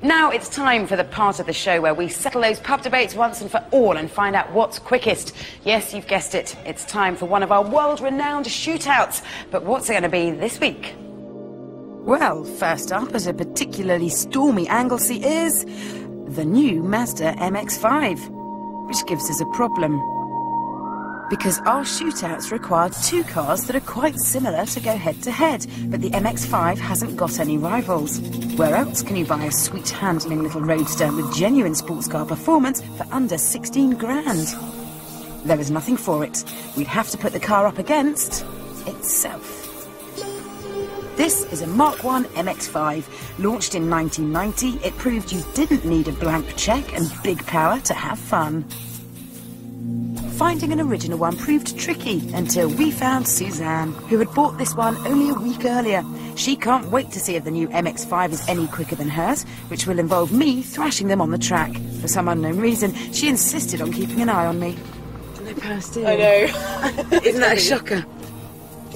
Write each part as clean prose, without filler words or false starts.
Now it's time for the part of the show where we settle those pub debates once and for all and find out what's quickest. Yes, you've guessed it. It's time for one of our world-renowned shootouts. But what's it going to be this week? Well, first up at a particularly stormy Anglesey is the new Mazda MX-5, which gives us a problem. Because our shootouts require two cars that are quite similar to go head-to-head, but the MX-5 hasn't got any rivals. Where else can you buy a sweet-handling little roadster with genuine sports car performance for under 16 grand? There is nothing for it. We'd have to put the car up against itself. This is a Mark I MX-5. Launched in 1990, it proved you didn't need a blank cheque and big power to have fun. Finding an original one proved tricky until we found Suzanne, who had bought this one only a week earlier. She can't wait to see if the new MX-5 is any quicker than hers, which will involve me thrashing them on the track. For some unknown reason, she insisted on keeping an eye on me. No power steering. I know. Isn't that a shocker?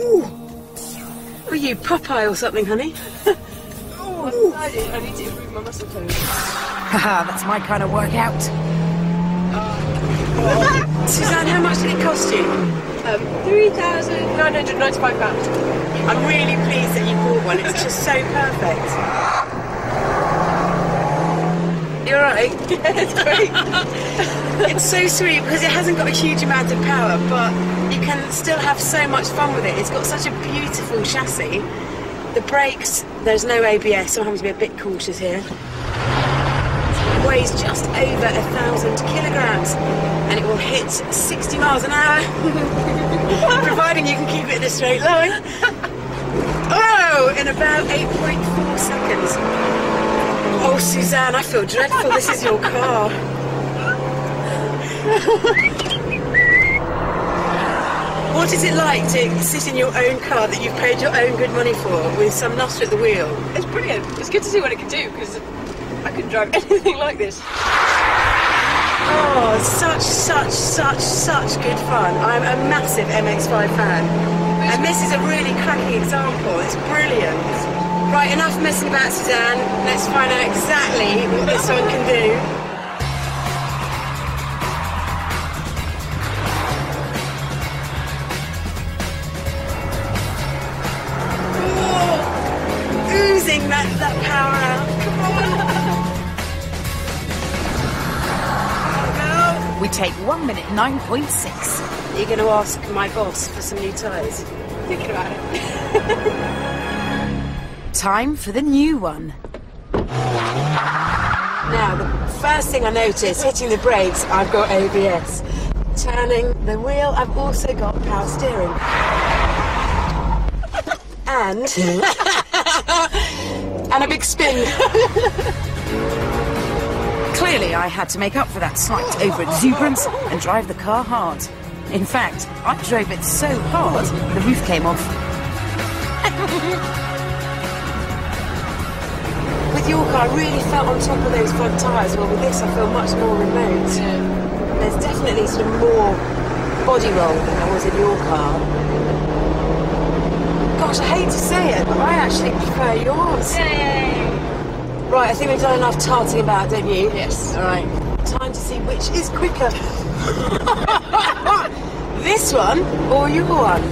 Ooh. Were you Popeye or something, honey? Oh, I need to improve my muscle tone. Haha, that's my kind of workout. Suzanne, how much did it cost you? £3,995. I'm really pleased that you bought one. It's just so perfect. You're right. Yeah, it's great. It's so sweet because it hasn't got a huge amount of power, but you can still have so much fun with it. It's got such a beautiful chassis. The brakes, there's no ABS, so I'm having to be a bit cautious here. It weighs just over 1,000 kilograms and it will hit 60 miles an hour, providing you can keep it in a straight line. Oh, in about 8.4 seconds. Oh, Suzanne, I feel dreadful. This is your car. What is it like to sit in your own car that you've paid your own good money for with some nutter at the wheel? It's brilliant. It's good to see what it can do because I couldn't drive anything like this. Oh, such good fun. I'm a massive MX-5 fan. And this is a really cracking example. It's brilliant. Right, enough messing about, Suzanne. Let's find out exactly what this one can do. Oh, oozing that power out. Come on. We take 1 minute 9.6. You're going to ask my boss for some new tyres? Thinking about it. Time for the new one. Now, the first thing I noticed, hitting the brakes, I've got ABS. Turning the wheel, I've also got power steering. And a big spin. Clearly, I had to make up for that slight over-exuberance and drive the car hard. In fact, I drove it so hard, the roof came off. With your car, I really felt on top of those front tyres, while with this I feel much more remote. Yeah. There's definitely sort of more body roll than there was in your car. Gosh, I hate to say it, but I actually prefer yours. Yay! Right, I think we've done enough tarting about, don't you? Yes. All right, time to see which is quicker. This one or your one?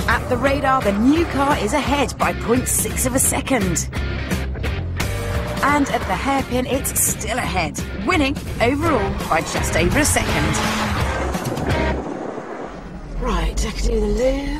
At the radar, the new car is ahead by 0.6 of a second. And at the hairpin, it's still ahead, winning overall by just over a second. Right, I can do the loo.